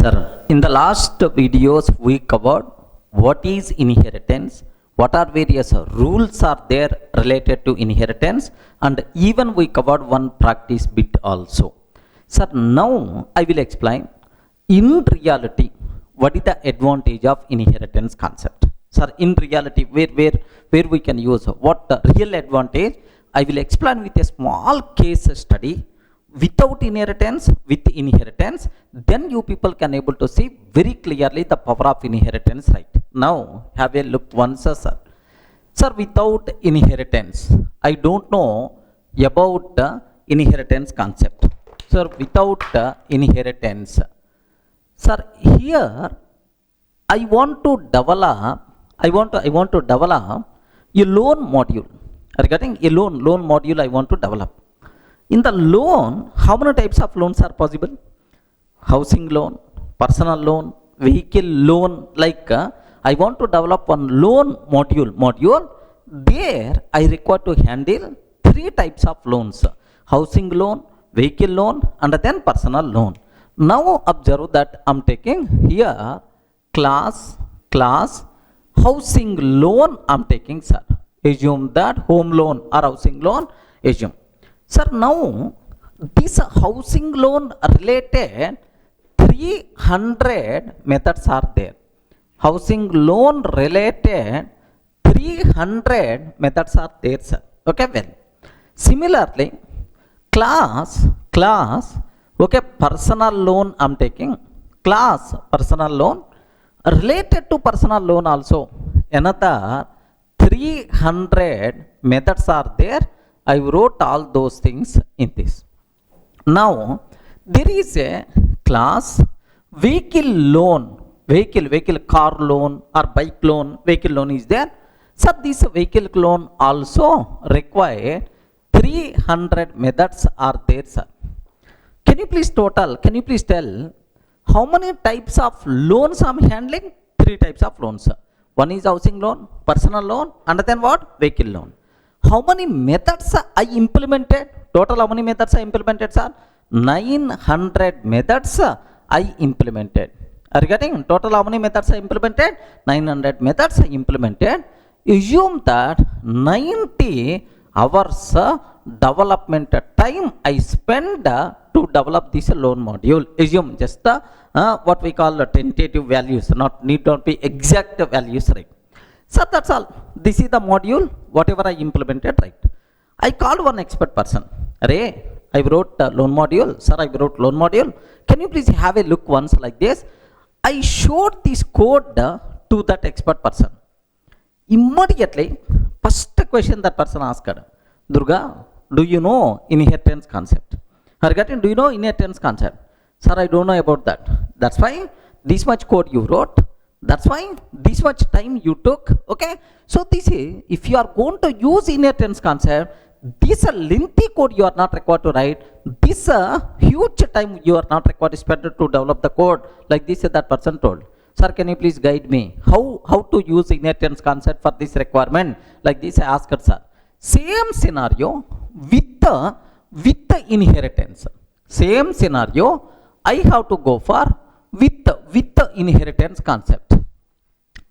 Sir, in the last videos we covered what is inheritance, what are various rules are there related to inheritance, and even we covered one practice bit also. Sir, now I will explain in reality what is the advantage of inheritance concept. Sir, in reality where we can use what the real advantage, I will explain with a small case study. Without inheritance, with inheritance, then you people can able to see very clearly the power of inheritance, right? Now have a look once, sir. Sir, without inheritance, I don't know about the inheritance concept. Sir, without inheritance, sir, here I want to develop a loan module. Regarding a loan module I want to develop. In the loan, how many types of loans are possible? Housing loan, personal loan, vehicle loan. Like I want to develop one loan module. There I require to handle three types of loans: housing loan, vehicle loan, and then personal loan. Now observe that I'm taking here class housing loan I'm taking, sir. Assume that home loan or housing loan, assume. Sir, now this housing loan related 300 methods are there. Housing loan related 300 methods are there, sir. Okay, well. Similarly, class, okay, personal loan I'm taking. Class, personal loan. Related to personal loan also, another 300 methods are there. I wrote all those things in this. Now there is a class vehicle loan, vehicle car loan or bike loan, vehicle loan is there. So this vehicle loan also require 300 methods are there, sir. Can you please tell how many types of loans I'm handling? Three types of loans, sir. One is housing loan, personal loan, and then what? Vehicle loan. How many methods I implemented? Total how many methods I implemented, sir? 900 methods I implemented. Are you getting? Total how many methods I implemented? 900 methods I implemented. Assume that 90 hours development time I spend to develop this loan module. Assume just what we call tentative values, not be exact values, right? So that's all. This is the module, whatever I implemented, right? I called one expert person. Ray, I wrote loan module. Sir, I wrote loan module. Can you please have a look once like this? I showed this code to that expert person. Immediately, first question that person asked, Durga, do you know inheritance concept? Do you know inheritance concept? Sir, I don't know about that. That's why this much code you wrote. That's why this much time you took. Okay, so this is, if you are going to use inheritance concept, this lengthy code you are not required to write. This huge time you are not required to spend to develop the code. Like this, that person told. Sir, can you please guide me how to use inheritance concept for this requirement? Like this, I asked, sir. Same scenario with the inheritance. Same scenario I have to go for with the inheritance concept.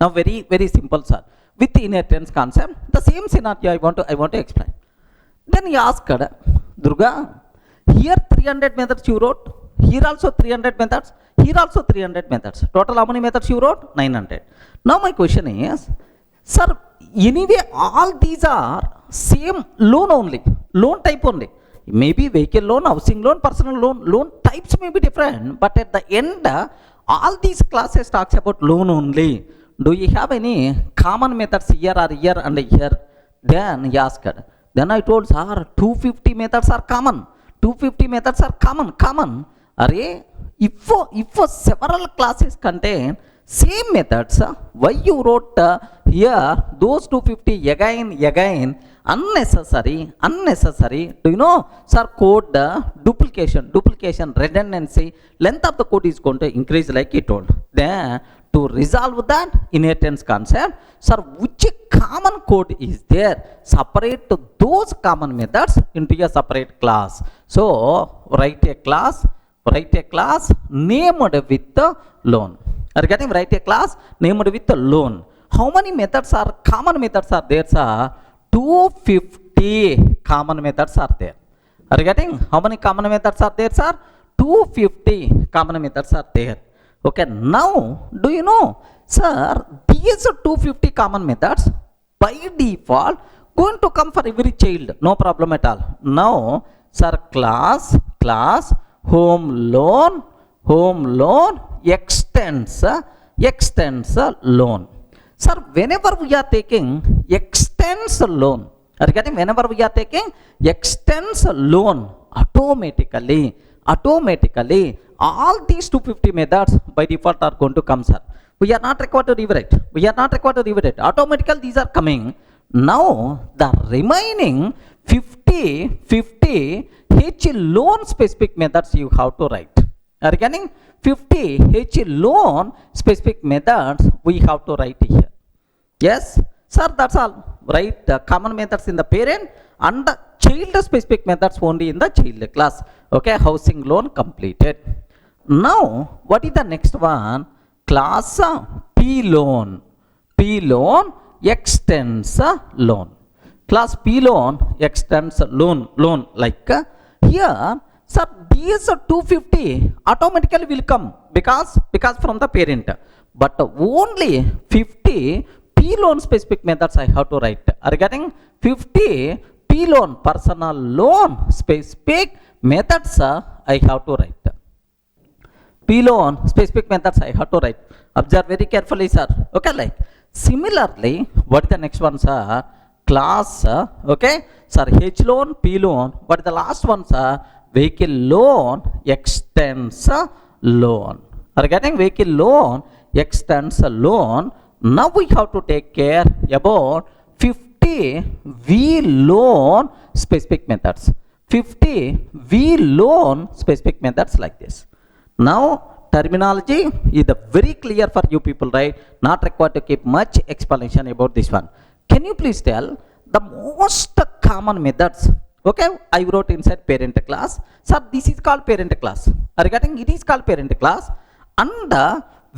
Now very simple, sir. With the inheritance concept, the same scenario I want to explain. Then he asked, Durga, here 300 methods you wrote, here also 300 methods, here also 300 methods. Total how many methods you wrote? 900. Now my question is, sir, anyway all these are same loan only, loan type only. Maybe vehicle loan, housing loan, personal loan types may be different, but at the end, all these classes talks about loan only. Do you have any common methods here or here and here? Then he asked. Then I told, sir, 250 methods are common. 250 methods are common. Array, if several classes contain same methods, why you wrote here those 250 again? Unnecessary. Do you know, sir, code duplication, redundancy, length of the code is going to increase like he told. Then to resolve that inheritance concept, sir, which common code is there? Separate those common methods into a separate class. So write a class write a class named with the loan. Are you getting? Write a class named with the loan. How many methods are common methods are there, sir? 250 common methods are there. Are you getting? How many common methods are there, sir? 250 common methods are there. Okay, now do you know, sir, these 250 common methods by default going to come for every child, no problem at all. Now, sir, class home loan extends loan. Sir, whenever we are taking extends loan, are you getting? Whenever we are taking extends loan, automatically all these 250 methods by default are going to come, sir. We are not required to rewrite. Automatically these are coming. Now the remaining 50 H loan specific methods you have to write. Are you getting? 50 H loan specific methods we have to write here. Yes, sir, that's all. Write the common methods in the parent and the child specific methods only in the child class. Okay, housing loan completed. Now, what is the next one? Class P loan extends loan. Class P loan extends loan like here, sir, these 250 automatically will come because from the parent, but only 50 P loan specific methods I have to write. Are you getting? 50 P loan personal loan specific methods I have to write. P loan specific methods I have to write. Observe very carefully, sir. Okay, like similarly, what is the next one, sir? Class, okay, sir, H loan, P loan. What is the last one, sir? Vehicle loan extends loan. Are you getting? Vehicle loan extends loan. Now we have to take care about 50 V loan specific methods. 50 V loan specific methods like this. Now terminology is very clear for you people, right? Not required to keep much explanation about this one. Can you please tell the most common methods? Okay, I wrote inside parent class. Sir, this is called parent class. Are you getting? It is called parent class. And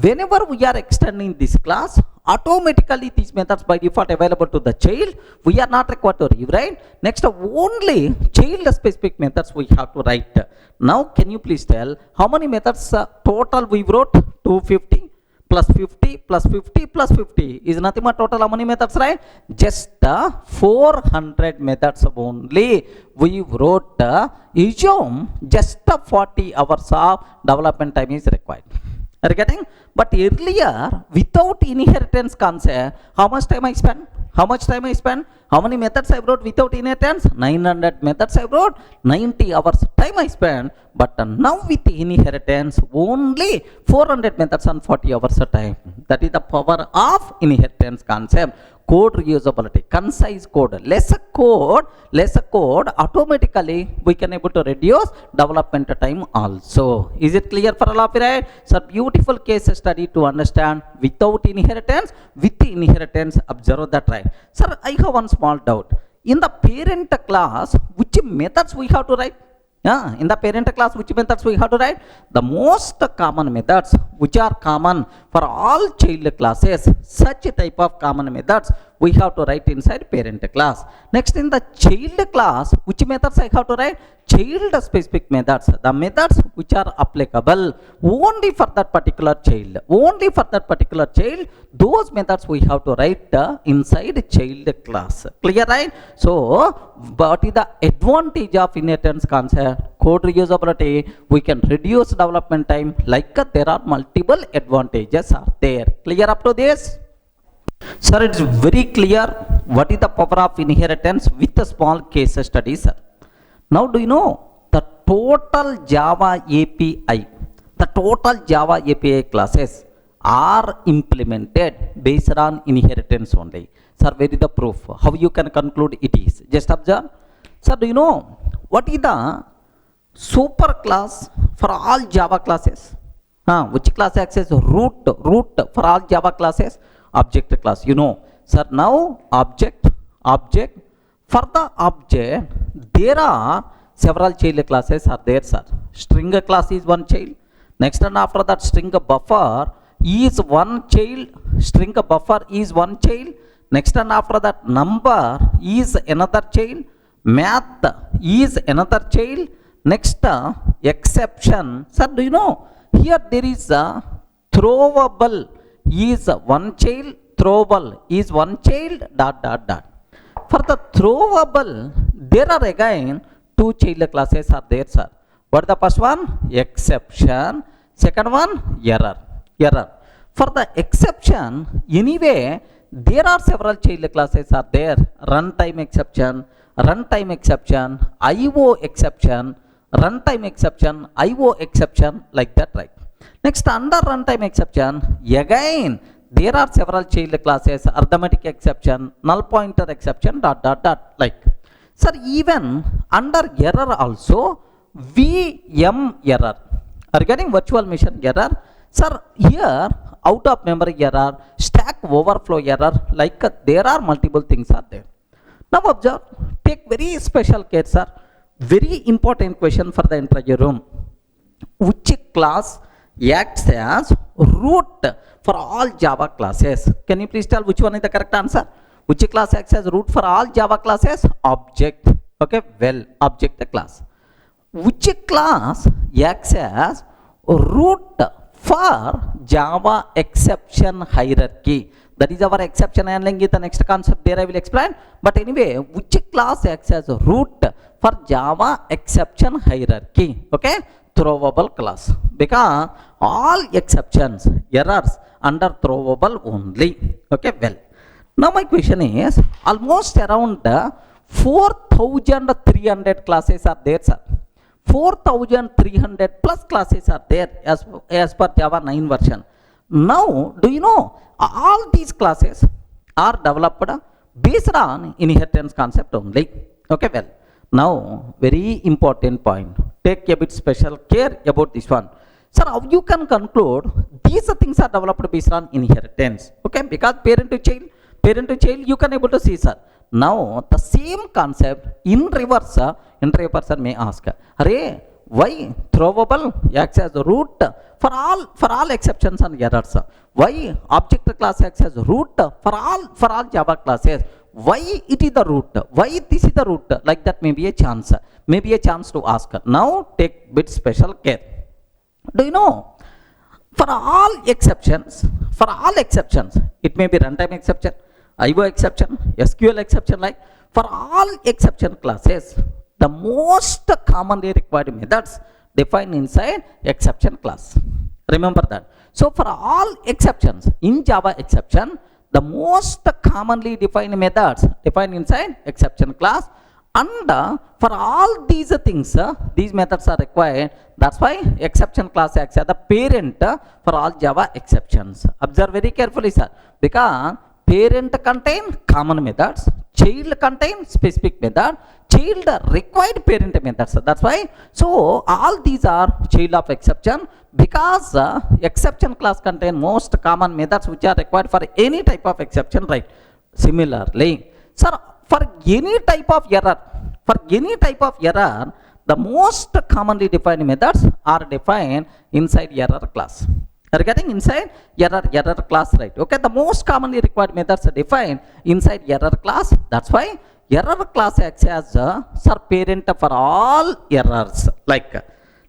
whenever we are extending this class, automatically these methods by default available to the child. We are not required to rewrite. Next, only child specific methods we have to write. Now, can you please tell how many methods total we wrote? 250 plus 50 plus 50 plus 50 is nothing but total how many methods, right? Just 400 methods only we wrote. Assume just 40 hours of development time is required. Are you getting? But earlier, without inheritance concept, how much time I spent? How much time I spent? How many methods I wrote without inheritance? 900 methods I wrote. 90 hours time I spent. But now with inheritance, only 400 methods and 40 hours of time. That is the power of inheritance concept. Code reusability, concise code, lesser code, automatically we can able to reduce development time also. Is it clear for all of you, right? So beautiful case study to understand without inheritance, with inheritance, observe that, right? Sir, I have one small doubt. In the parent class, which methods we have to write? Yeah, in the parent class, which methods we have to write? The most common methods which are common for all child classes, such type of common methods we have to write inside parent class. Next, in the child class, which methods I have to write? Child specific methods, the methods which are applicable only for that particular child. Only for that particular child, those methods we have to write inside child class. Clear, right? So, what is the advantage of inheritance concept? Code reusability, we can reduce development time, like there are multiple advantages are there. Clear up to this? Sir, it's very clear what is the power of inheritance with a small case study, sir. Now, do you know the total Java API? The total Java API classes are implemented based on inheritance only. Sir, where is the proof? How you can conclude it is? Just observe. Sir, do you know what is the super class for all Java classes? Which class access? Root for all Java classes? Object class. You know, sir, now object. For the object, there are several child classes are there, sir. String class is one child. Next and after that string buffer is one child. String buffer is one child. Next and after that number is another child. Math is another child. Next exception. Sir, do you know here there is a throwable is one child. Throwable is one child. Dot dot dot. For the throwable, there are again two child classes are there, sir. What the first one? Exception. Second one? Error. Error. For the exception, anyway, there are several child classes are there. Runtime exception, IO exception, runtime exception, IO exception, like that, right? Next, under runtime exception, again, there are several child classes, arithmetic exception, null pointer exception, dot dot dot, like. Sir, even under error also, VM error. Regarding virtual machine error, sir, here out of memory error, stack overflow error, like there are multiple things are there. Now observe, take very special care, sir. Very important question for the entire room. Which class acts as root for all Java classes? Can you please tell which one is the correct answer? Which class acts as root for all Java classes? Object. Okay, well, object class. Which class acts as root for Java exception hierarchy? That is our exception handling is the next concept, there I will explain. But anyway, which class acts as root for Java exception hierarchy? Okay, throwable class. Because all exceptions, errors under throwable only. Okay, well. Now my question is, almost around 4,300 classes are there, sir. 4,300 plus classes are there as per Java 9 version. Now, do you know, all these classes are developed based on inheritance concept only. Okay, well, now very important point. Take a bit special care about this one. Sir, how you can conclude these things are developed based on inheritance? Okay, because parent to child, you can able to see, sir. Now, the same concept in reverse, entire person may ask, Array, why throwable acts as root for all exceptions and errors? Why object class acts as root for all Java classes? Why it is the root? Why this is the root? Like that may be a chance to ask. Now take bit special care. Do you know? For all exceptions, it may be runtime exception, IO exception, SQL exception, like for all exception classes, the most commonly required methods defined inside exception class. Remember that. So for all exceptions in Java exception, the most commonly defined methods defined inside exception class, and for all these things, these methods are required. That's why exception class acts as the parent for all Java exceptions. Observe very carefully, sir, because parent contain common methods, child contain specific method, child required parent methods. That's why, so all these are child of exception, because exception class contain most common methods which are required for any type of exception, right? Similarly, sir, for any type of error, the most commonly defined methods are defined inside error class. Regarding inside error class, right? Okay, the most commonly required methods are defined inside error class. That's why error class acts as parent for all errors. Like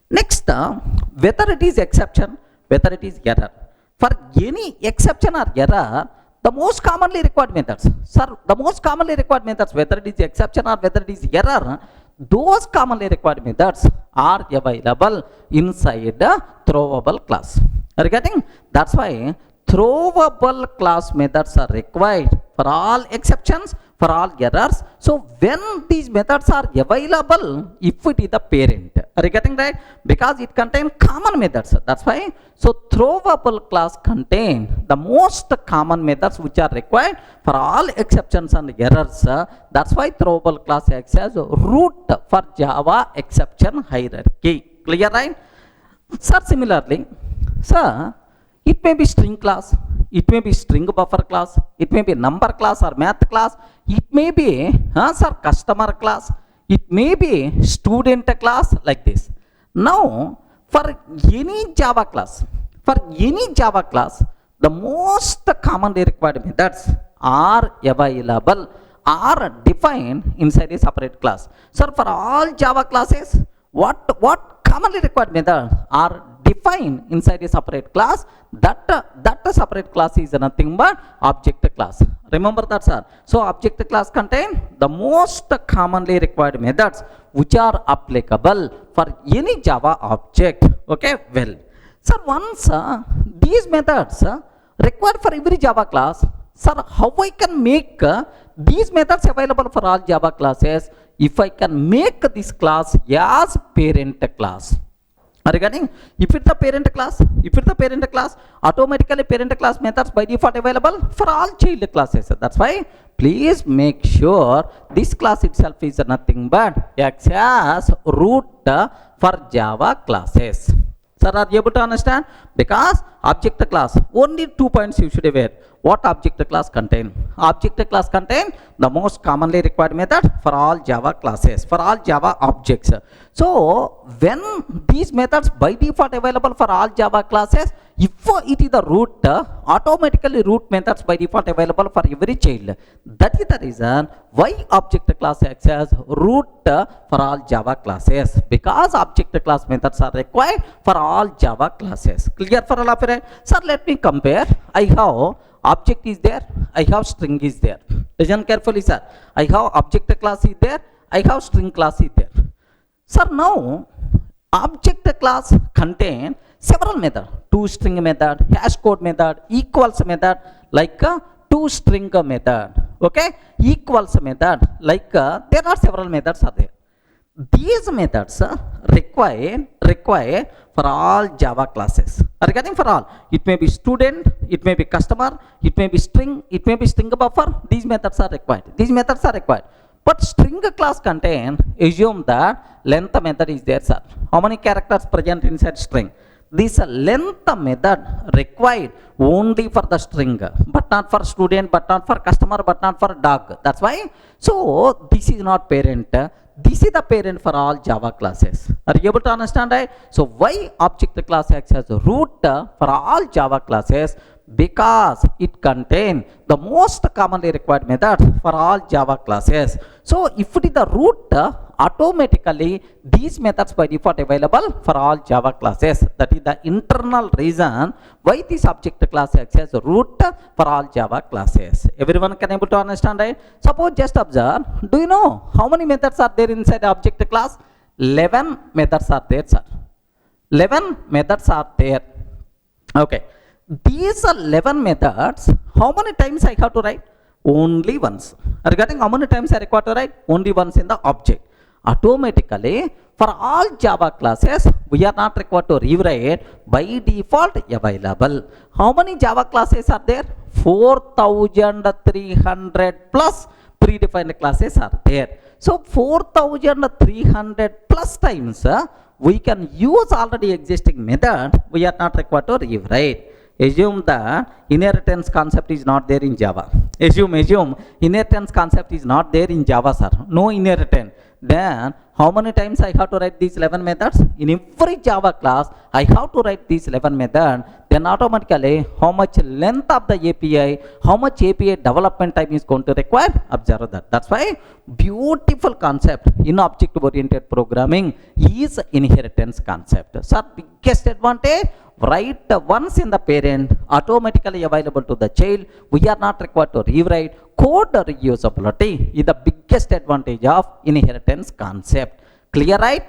next, whether it is exception, whether it is error, for any exception or error, the most commonly required methods, sir, the most commonly required methods, whether it is exception or whether it is error, those commonly required methods are available inside the throwable class. Regarding, that's why throwable class methods are required for all exceptions, for all errors. So when these methods are available, if it is the parent, regarding, right, because it contains common methods. That's why, so throwable class contain the most common methods which are required for all exceptions and errors. That's why throwable class acts as root for Java exception hierarchy. Clear, right? Sir, similarly, sir, it may be string class, it may be string buffer class, it may be number class or math class, it may be sir, customer class, It may be student class like this. Now for any Java class, the most commonly required methods are available, are defined inside a separate class. So for all Java classes, what commonly required methods are defined inside a separate class? That separate class is nothing but object class. Remember that, sir. So object class contain the most commonly required methods which are applicable for any Java object. Okay, well, sir, once these methods required for every Java class, sir, how I can make these methods available for all Java classes? If I can make this class as parent class. Regarding if it's the parent class, automatically parent class methods by default available for all child classes. That's why please make sure this class itself is nothing but acts as root for Java classes. Sir, are you able to understand? Because object class, only 2 points you should aware. What object class contain? Object class contain the most commonly required method for all Java classes, for all Java objects. So when these methods by default available for all Java classes, if it is the root, automatically root methods by default available for every child. That is the reason why object class acts as root for all Java classes, because object class methods are required for all Java classes. Clear for all of you? Sir, let me compare. I have object is there, I have string is there. Listen carefully, sir. I have object class is there, I have string class is there. Sir, now object class contain several methods, toString method, hash code method, equals method, like toString method, okay, equals method, like there are several methods are there. These methods required for all Java classes. Regarding for all, it may be student, it may be customer, it may be string, it may be string buffer. These methods are required. But string class contain, assume that length method is there, sir. How many characters present inside string? This length method required only for the string, but not for student, but not for customer, but not for dog. That's why. So this is not parent. This is the parent for all Java classes. Are you able to understand, right? So why object class acts as a root for all Java classes? Because it contains the most commonly required method for all Java classes. So if it is the root, automatically these methods by default available for all Java classes. That is the internal reason why this object class acts as a root for all Java classes. Everyone can able to understand, right? Suppose just observe, do you know how many methods are there inside the object class? 11 methods are there, sir. 11 methods are there. Okay. These 11 methods, how many times I have to write? Only once. Regarding how many times I require to write? Only once in the object. Automatically, for all Java classes, we are not required to rewrite, by default available. How many Java classes are there? 4,300 plus predefined classes are there. So 4,300 plus times we can use already existing method. We are not required to rewrite. Assume that inheritance concept is not there in Java. Assume inheritance concept is not there in Java, sir. No inheritance. Then how many times I have to write these 11 methods? In every Java class, I have to write these 11 methods. Then automatically, how much length of the API, how much API development time is going to require? Observe that. That's why beautiful concept in object-oriented programming is inheritance concept. Sir, biggest advantage, write once in the parent, automatically available to the child. We are not required to rewrite. Code reusability is the biggest advantage of inheritance concept. Clear, right?